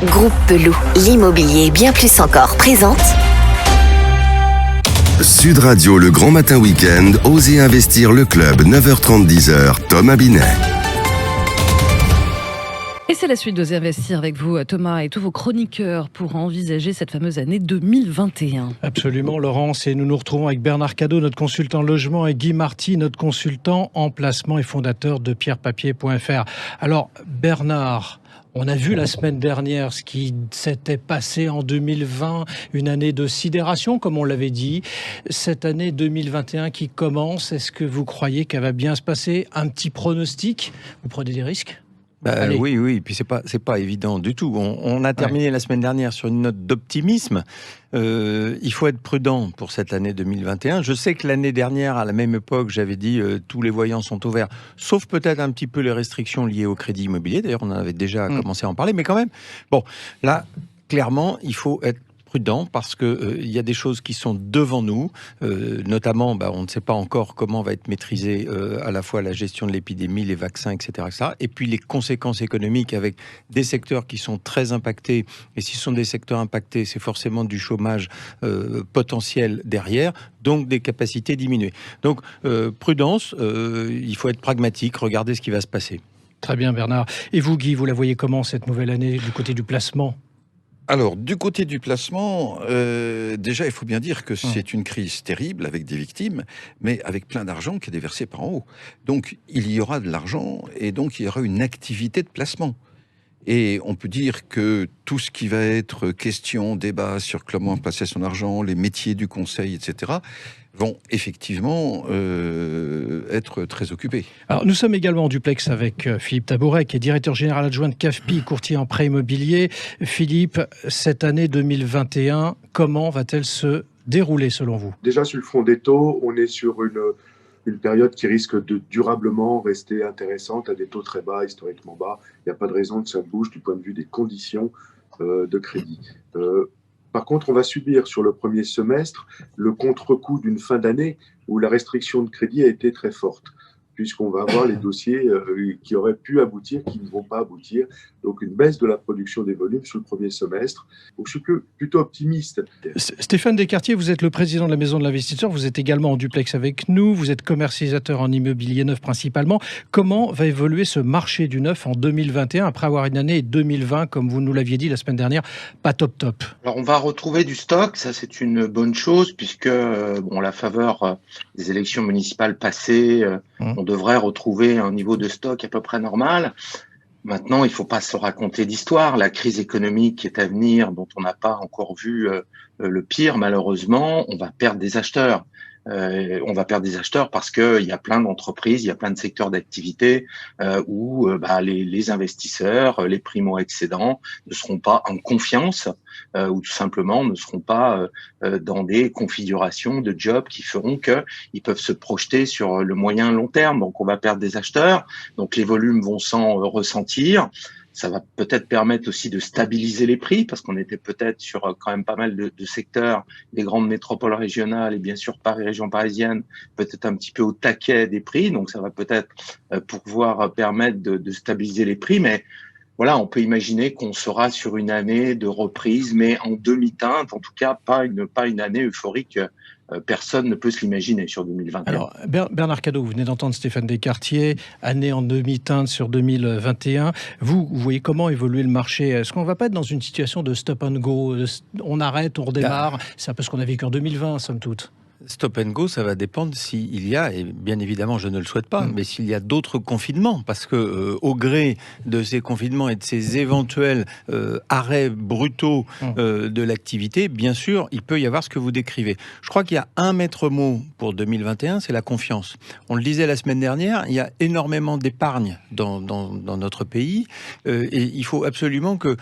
Groupe Pelou, l'immobilier bien plus encore présente. Sud Radio, le grand matin week-end, Osez investir le club, 9h30, 10h, Thomas Binet. Et c'est la suite d'Osez investir avec vous, Thomas, et tous vos chroniqueurs pour envisager cette fameuse année 2021. Absolument, Laurence. Et nous nous retrouvons avec Bernard Cadot, notre consultant logement, et Guy Marty, notre consultant en placement et fondateur de pierrepapier.fr. Alors, Bernard, on a vu la semaine dernière ce qui s'était passé en 2020, une année de sidération, comme on l'avait dit. Cette année 2021 qui commence, est-ce que vous croyez qu'elle va bien se passer? Un petit pronostic? Vous prenez des risques? Oui, puis c'est pas évident du tout. On a terminé la semaine dernière sur une note d'optimisme. Il faut être prudent pour cette année 2021. Je sais que l'année dernière, à la même époque, j'avais dit tous les voyants sont au vert, sauf peut-être un petit peu les restrictions liées au crédit immobilier. D'ailleurs, on en avait déjà commencé à en parler, mais quand même. Bon, là, clairement, il faut être prudent parce que il y a des choses qui sont devant nous, notamment on ne sait pas encore comment va être maîtrisée à la fois la gestion de l'épidémie, les vaccins, etc., et puis les conséquences économiques avec des secteurs qui sont très impactés, et si ce sont des secteurs impactés, c'est forcément du chômage potentiel derrière, donc des capacités diminuées. Donc prudence, il faut être pragmatique, regarder ce qui va se passer. Très bien, Bernard. Et vous, Guy, vous la voyez comment cette nouvelle année du côté du placement ? Alors, du côté du placement, déjà, il faut bien dire que c'est une crise terrible avec des victimes, mais avec plein d'argent qui est déversé par en haut. Donc, il y aura de l'argent et donc il y aura une activité de placement. Et on peut dire que tout ce qui va être question, débat sur comment placer son argent, les métiers du conseil, etc., vont effectivement être très occupés. Alors, nous sommes également en duplex avec Philippe Tabouret, qui est directeur général adjoint de CAFPI, courtier en prêt immobilier. Philippe, cette année 2021, comment va-t-elle se dérouler selon vous ? Déjà, sur le front des taux, on est sur une période qui risque de durablement rester intéressante à des taux très bas, historiquement bas. Il n'y a pas de raison que ça bouge du point de vue des conditions de crédit. Par contre, on va subir sur le premier semestre le contre-coup d'une fin d'année où la restriction de crédit a été très forte, puisqu'on va avoir les dossiers qui auraient pu aboutir, qui ne vont pas aboutir. Donc, une baisse de la production des volumes sur le premier semestre. Donc, je suis plutôt optimiste. Stéphane Descartier, vous êtes le président de la Maison de l'Investisseur. Vous êtes également en duplex avec nous. Vous êtes commercialisateur en immobilier neuf principalement. Comment va évoluer ce marché du neuf en 2021 après avoir une année 2020, comme vous nous l'aviez dit la semaine dernière, pas top? Alors, on va retrouver du stock. Ça, c'est une bonne chose puisque, la faveur des élections municipales passées, on devrait retrouver un niveau de stock à peu près normal. Maintenant, il ne faut pas se raconter d'histoire. La crise économique qui est à venir, dont on n'a pas encore vu le pire, malheureusement, on va perdre des acheteurs. On va perdre des acheteurs parce que il y a plein d'entreprises, il y a plein de secteurs d'activité où les investisseurs, les primo-accédants ne seront pas en confiance ou tout simplement ne seront pas dans des configurations de jobs qui feront qu'ils peuvent se projeter sur le moyen long terme. Donc, on va perdre des acheteurs. Donc, les volumes vont s'en ressentir. Ça va peut-être permettre aussi de stabiliser les prix parce qu'on était peut-être sur quand même pas mal de secteurs, des grandes métropoles régionales et bien sûr Paris, région parisienne, peut-être un petit peu au taquet des prix. Donc, ça va peut-être pouvoir permettre de stabiliser les prix. Mais voilà, on peut imaginer qu'on sera sur une année de reprise, mais en demi-teinte, en tout cas pas une année euphorique. Personne ne peut se l'imaginer sur 2021. Alors, Bernard Cadot, vous venez d'entendre Stéphane Descartier, année en demi-teinte sur 2021. Vous voyez comment évoluer le marché? Est-ce qu'on ne va pas être dans une situation de stop and go? On arrête, on redémarre. C'est un peu ce qu'on a vécu en 2020, somme toute. Stop and go, ça va dépendre s'il y a, et bien évidemment je ne le souhaite pas, mais s'il y a d'autres confinements, parce que au gré de ces confinements et de ces éventuels arrêts brutaux de l'activité, bien sûr, il peut y avoir ce que vous décrivez. Je crois qu'il y a un maître mot pour 2021, c'est la confiance. On le disait la semaine dernière, il y a énormément d'épargne dans notre pays, et il faut absolument que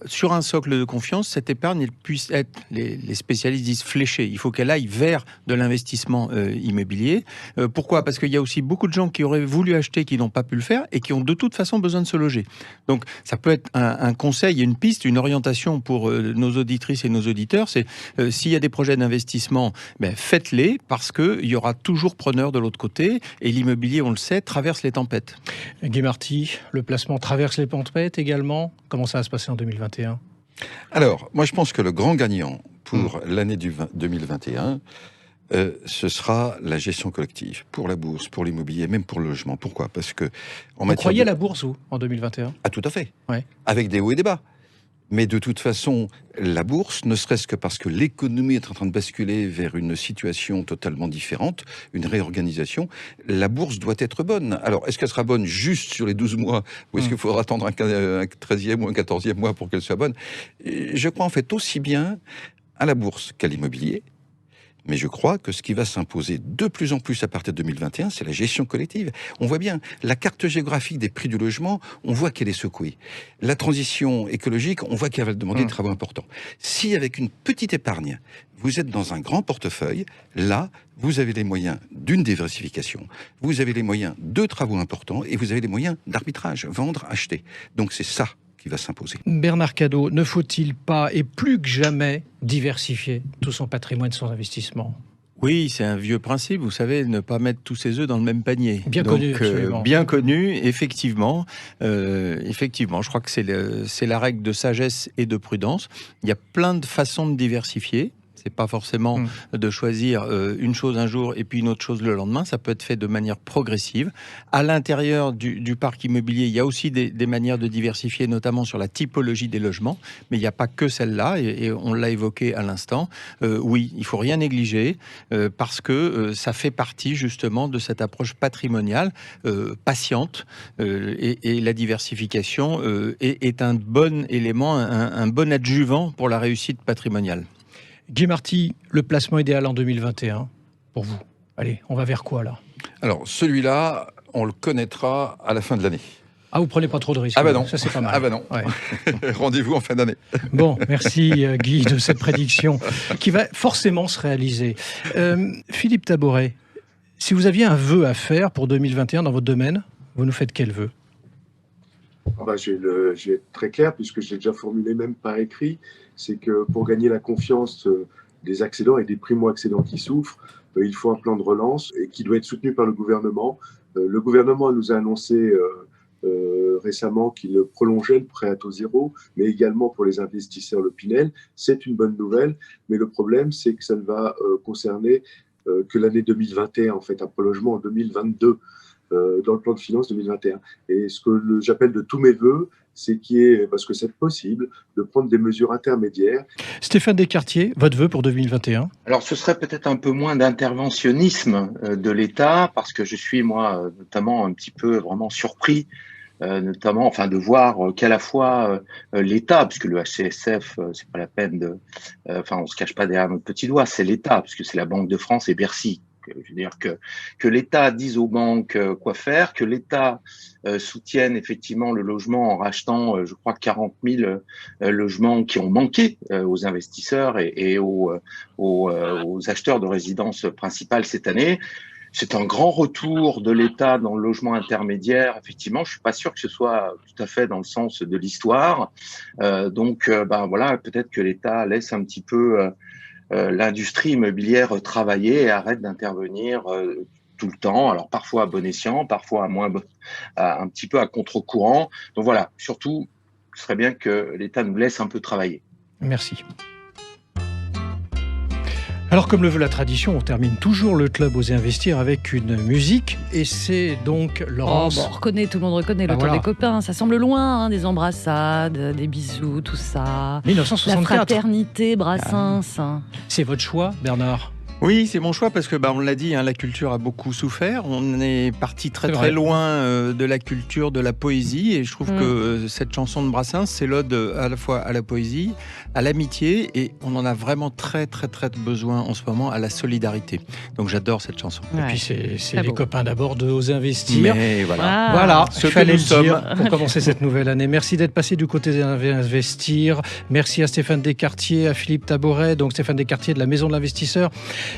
sur un socle de confiance, cette épargne elle puisse être, les spécialistes disent fléchée. Il faut qu'elle aille vers de l'investissement immobilier. Pourquoi ? Parce qu'il y a aussi beaucoup de gens qui auraient voulu acheter, qui n'ont pas pu le faire et qui ont de toute façon besoin de se loger. Donc ça peut être un conseil, une piste, une orientation pour nos auditrices et nos auditeurs. C'est s'il y a des projets d'investissement, faites-les parce qu'il y aura toujours preneur de l'autre côté et l'immobilier, on le sait, traverse les tempêtes. Guy Marty, le placement traverse les tempêtes également. Comment ça va se passer en 2021 ? Alors, moi je pense que le grand gagnant pour l'année 2021, ce sera la gestion collective, pour la bourse, pour l'immobilier, même pour le logement. Pourquoi ? Parce que Vous croyez à la bourse, vous, en 2021 ? Ah, tout à fait. Ouais. Avec des hauts et des bas. Mais de toute façon, la bourse, ne serait-ce que parce que l'économie est en train de basculer vers une situation totalement différente, une réorganisation, la bourse doit être bonne. Alors, est-ce qu'elle sera bonne juste sur les 12 mois ou est-ce qu'il faudra attendre un 13e ou un 14e mois pour qu'elle soit bonne ? Je crois en fait aussi bien à la bourse qu'à l'immobilier. Mais je crois que ce qui va s'imposer de plus en plus à partir de 2021, c'est la gestion collective. On voit bien, la carte géographique des prix du logement, on voit qu'elle est secouée. La transition écologique, on voit qu'elle va demander des travaux importants. Si avec une petite épargne, vous êtes dans un grand portefeuille, là, vous avez les moyens d'une diversification, vous avez les moyens de travaux importants et vous avez les moyens d'arbitrage, vendre, acheter. Donc c'est ça qui va s'imposer. Bernard Cadot, ne faut-il pas, et plus que jamais, diversifier tout son patrimoine, son investissement ? Oui, c'est un vieux principe, vous savez, ne pas mettre tous ses œufs dans le même panier. Bien connu, absolument. Bien connu, effectivement. Je crois que c'est la règle de sagesse et de prudence. Il y a plein de façons de diversifier. C'est pas forcément de choisir une chose un jour et puis une autre chose le lendemain. Ça peut être fait de manière progressive. À l'intérieur du parc immobilier, il y a aussi des manières de diversifier, notamment sur la typologie des logements. Mais il n'y a pas que celle-là, et on l'a évoqué à l'instant. Oui, il faut rien négliger parce que ça fait partie justement de cette approche patrimoniale patiente et la diversification est un bon élément, un bon adjuvant pour la réussite patrimoniale. Guy Marty, le placement idéal en 2021, pour vous. Allez, on va vers quoi là ? Alors, celui-là, on le connaîtra à la fin de l'année. Ah, vous prenez pas trop de risques. Ah bah non. Ça, c'est pas mal. Ah bah non. Ouais. Rendez-vous en fin d'année. Bon, merci Guy de cette prédiction qui va forcément se réaliser. Philippe Taboret, si vous aviez un vœu à faire pour 2021 dans votre domaine, vous nous faites quel vœu ? Je vais être très clair, puisque j'ai déjà formulé même par écrit, c'est que pour gagner la confiance des accédants et des primo-accédants qui souffrent, il faut un plan de relance et qui doit être soutenu par le gouvernement. Le gouvernement nous a annoncé récemment qu'il prolongeait le prêt à taux zéro, mais également pour les investisseurs le Pinel. C'est une bonne nouvelle, mais le problème, c'est que ça ne va concerner que l'année 2021, en fait, un prolongement en 2022. Dans le plan de finances 2021. Et ce que j'appelle de tous mes voeux, c'est parce que c'est possible, de prendre des mesures intermédiaires. Stéphane Descartier, votre vœu pour 2021 ? Alors, ce serait peut-être un peu moins d'interventionnisme de l'État, parce que je suis, moi, notamment un petit peu vraiment surpris, de voir qu'à la fois l'État, puisque le HCSF, c'est pas la peine on se cache pas derrière notre petit doigt, c'est l'État, puisque c'est la Banque de France et Bercy. Je veux dire que l'État dise aux banques quoi faire, que l'État soutienne effectivement le logement en rachetant, je crois, 40 000 logements qui ont manqué aux investisseurs et aux acheteurs de résidences principales cette année. C'est un grand retour de l'État dans le logement intermédiaire. Effectivement, je suis pas sûr que ce soit tout à fait dans le sens de l'histoire. Peut-être que l'État laisse un petit peu l'industrie immobilière travailler et arrête d'intervenir tout le temps, alors parfois à bon escient, parfois un petit peu à contre-courant. Donc voilà, surtout, ce serait bien que l'État nous laisse un peu travailler. Merci. Alors, comme le veut la tradition, on termine toujours le club Osez Investir avec une musique, et c'est donc Laurence. On reconnaît, tout le monde reconnaît le temps des copains. Ça semble loin, des embrassades, des bisous, tout ça. 1964. La fraternité, Brassens. C'est votre choix, Bernard ? Oui, c'est mon choix parce que on l'a dit, la culture a beaucoup souffert. On est parti très loin de la culture, de la poésie, et je trouve que cette chanson de Brassens, c'est l'ode à la fois à la poésie, à l'amitié, et on en a vraiment très besoin en ce moment, à la solidarité. Donc j'adore cette chanson. Et puis c'est les copains d'abord de Osez Investir. Mais voilà. Voilà, ce il fallait que nous le dire pour commencer cette nouvelle année. Merci d'être passé du côté d'Investir. Merci à Stéphane Descartier, à Philippe Taboret, donc Stéphane Descartier de la Maison de l'Investisseur.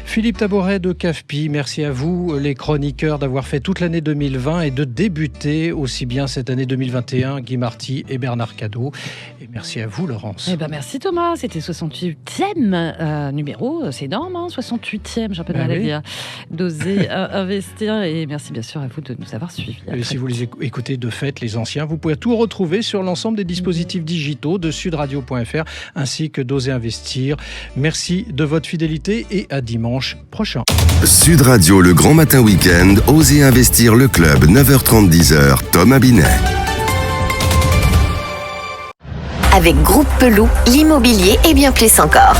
Philippe Taboret de CAFPI, merci à vous, les chroniqueurs, d'avoir fait toute l'année 2020 et de débuter aussi bien cette année 2021, Guy Marty et Bernard Cadot. Et merci à vous, Laurence. Merci Thomas, c'était 68e numéro, c'est énorme, 68e, j'ai un peu de mal à dire, d'oser investir. Et merci bien sûr à vous de nous avoir suivis. Et si vous les écoutez de fait, les anciens, vous pouvez tout retrouver sur l'ensemble des dispositifs digitaux de sudradio.fr ainsi que d'Oser Investir. Merci de votre fidélité et à dimanche prochain. Sud Radio, le grand matin week-end, Oser Investir le club, 9h30, 10h, Thomas Binet. Avec Groupe Peloux, l'immobilier et bien plus encore.